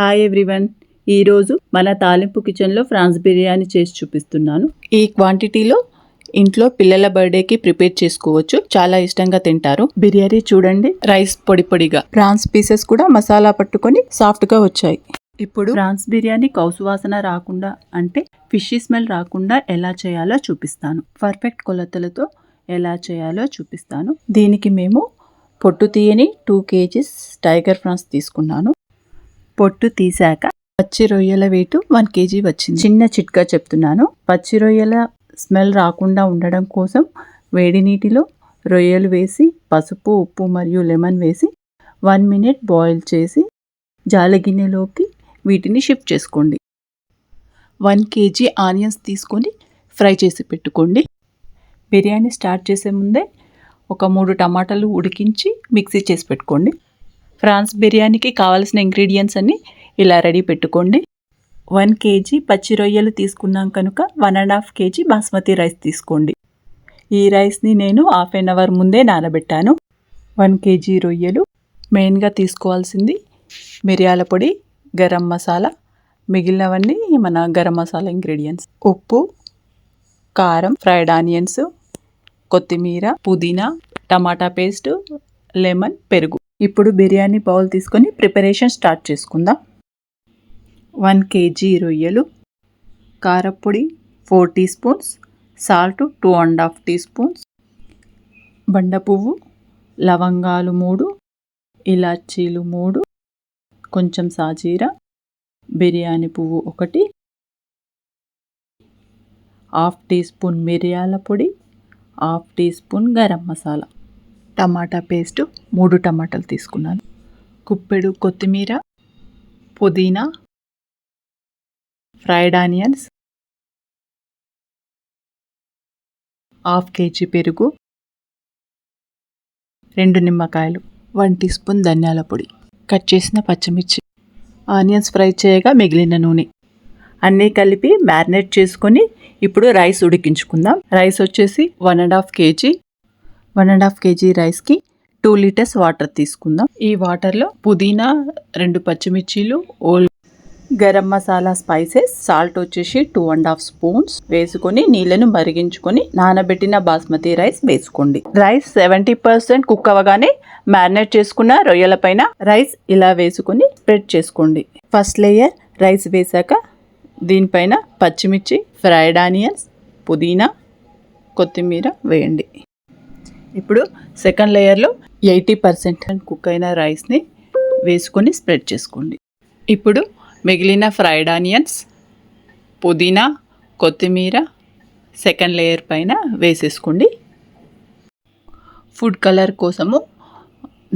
Hi everyone, ఈరోజు మన తాలింపు కిచెన్లో ఫ్రాన్స్ బిర్యానీ చేసి చూపిస్తున్నాను. ఈ క్వాంటిటీలో ఇంట్లో పిల్లల బర్త్డేకి ప్రిపేర్ చేసుకోవచ్చు. చాలా ఇష్టంగా తింటారు. బిర్యానీ చూడండి, రైస్ పొడి పొడిగా, ఫ్రాన్స్ పీసెస్ కూడా మసాలా పట్టుకొని సాఫ్ట్గా వచ్చాయి. ఇప్పుడు ఫ్రాన్స్ బిర్యానీ కౌసు వాసన రాకుండా అంటే ఫిష్ స్మెల్ రాకుండా ఎలా చేయాలో చూపిస్తాను. పర్ఫెక్ట్ కొలతలతో ఎలా చేయాలో చూపిస్తాను. దీనికి మేము పొట్టు తీయని 2 kgs టైగర్ ఫ్రాన్స్ తీసుకున్నాను. పొట్టు తీసాక పచ్చి రొయ్యల వెయిట్ 1 kg వచ్చింది. చిన్న చిట్కా చెప్తున్నాను. పచ్చి రొయ్యల స్మెల్ రాకుండా ఉండడం కోసం వేడి నీటిలో రొయ్యలు వేసి పసుపు, ఉప్పు మరియు లెమన్ వేసి 1 minute బాయిల్ చేసి జాలి గిన్నెలోకి వీటిని షిఫ్ట్ చేసుకోండి. 1 kg ఆనియన్స్ తీసుకొని ఫ్రై చేసి పెట్టుకోండి. బిర్యానీ స్టార్ట్ చేసే ముందే ఒక 3 టమాటాలు ఉడికించి మిక్సీ చేసి పెట్టుకోండి. ఫ్రాన్స్ బిర్యానీకి కావాల్సిన ఇంగ్రీడియంట్స్ అన్నీ ఇలా రెడీ పెట్టుకోండి. 1 kg పచ్చి రొయ్యలు తీసుకున్నాం కనుక 1.5 kg బాస్మతి రైస్ తీసుకోండి. ఈ రైస్ని నేను 1/2 hour ముందే నానబెట్టాను. 1 kg రొయ్యలు. మెయిన్గా తీసుకోవాల్సింది మిరియాల పొడి, గరం మసాలా, మిగిలినవన్నీ మన గరం మసాలా ఇంగ్రీడియంట్స్. ఉప్పు, కారం, ఫ్రైడ్ ఆనియన్స్, కొత్తిమీర, పుదీనా, టమాటా పేస్ట్, లెమన్, పెరుగు. ఇప్పుడు బిర్యానీ బౌల్ తీసుకొని ప్రిపరేషన్ స్టార్ట్ చేసుకుందాం. 1 kg రొయ్యలు, కారపొడి 4 teaspoons, సాల్ట్ 2.5 teaspoons, బండ పువ్వు, లవంగాలు 3, ఇలాచీలు 3, కొంచెం సాజీరా, బిర్యానీ పువ్వు 1, 1/2 teaspoon మిరియాల పొడి, 1/2 teaspoon గరం మసాలా, టమాటా పేస్ట్ 3 టమాటాలు తీసుకున్నాను, కుప్పెడు కొత్తిమీర, పుదీనా, ఫ్రైడ్ ఆనియన్స్, 1/2 kg పెరుగు, 2 నిమ్మకాయలు, 1 teaspoon ధనియాల పొడి, కట్ చేసిన పచ్చిమిర్చి, ఆనియన్స్ ఫ్రై చేయగా మిగిలిన నూనె అన్నీ కలిపి మ్యారినేట్ చేసుకొని ఇప్పుడు రైస్ ఉడికించుకుందాం. రైస్ వచ్చేసి 1.5 kg. 1.5 kg రైస్కి 2 liters వాటర్ తీసుకుందాం. ఈ వాటర్లో పుదీనా, 2 పచ్చిమిర్చీలు, whole garam masala, spices, salt వచ్చేసి 2.5 spoons వేసుకొని నీళ్ళను మరిగించుకొని నానబెట్టిన బాస్మతి రైస్ వేసుకోండి. రైస్ 70% కుక్ అవ్వగానే మ్యారినేట్ చేసుకున్న రొయ్యల పైన రైస్ ఇలా వేసుకొని స్ప్రెడ్ చేసుకోండి. ఫస్ట్ లేయర్ రైస్ వేసాక దీనిపైన పచ్చిమిర్చి, ఫ్రైడ్ ఆనియన్స్, పుదీనా, కొత్తిమీర వేయండి. ఇప్పుడు సెకండ్ లేయర్లో 80% కుక్ అయిన రైస్ని వేసుకొని స్ప్రెడ్ చేసుకోండి. ఇప్పుడు మిగిలిన ఫ్రైడ్ ఆనియన్స్, పుదీనా, కొత్తిమీర సెకండ్ లేయర్ పైన వేసేసుకోండి. ఫుడ్ కలర్ కోసము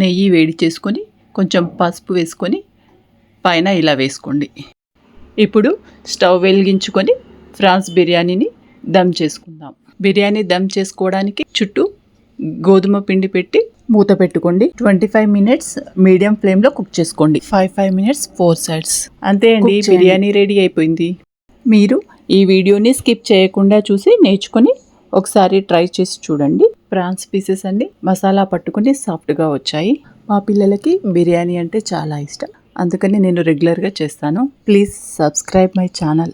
నెయ్యి వేడి చేసుకొని కొంచెం పసుపు వేసుకొని పైన ఇలా వేసుకోండి. ఇప్పుడు స్టవ్ వెలిగించుకొని ఫ్రాన్స్ బిర్యానీని దమ్ చేసుకుందాం. బిర్యానీ దమ్ చేసుకోవడానికి చుట్టూ గోధుమ పిండి పెట్టి మూత పెట్టుకోండి. 25 minutes మీడియం ఫ్లేమ్లో కుక్ చేసుకోండి. 5 minutes 4 sides. అంతే అండి, బిర్యానీ రెడీ అయిపోయింది. మీరు ఈ వీడియోని స్కిప్ చేయకుండా చూసి నేర్చుకొని ఒకసారి ట్రై చేసి చూడండి. ఫ్రాన్స్ పీసెస్ అన్ని మసాలా పట్టుకుని సాఫ్ట్గా వచ్చాయి. మా పిల్లలకి బిర్యానీ అంటే చాలా ఇష్టం, అందుకని నేను రెగ్యులర్గా చేస్తాను. Please subscribe my channel.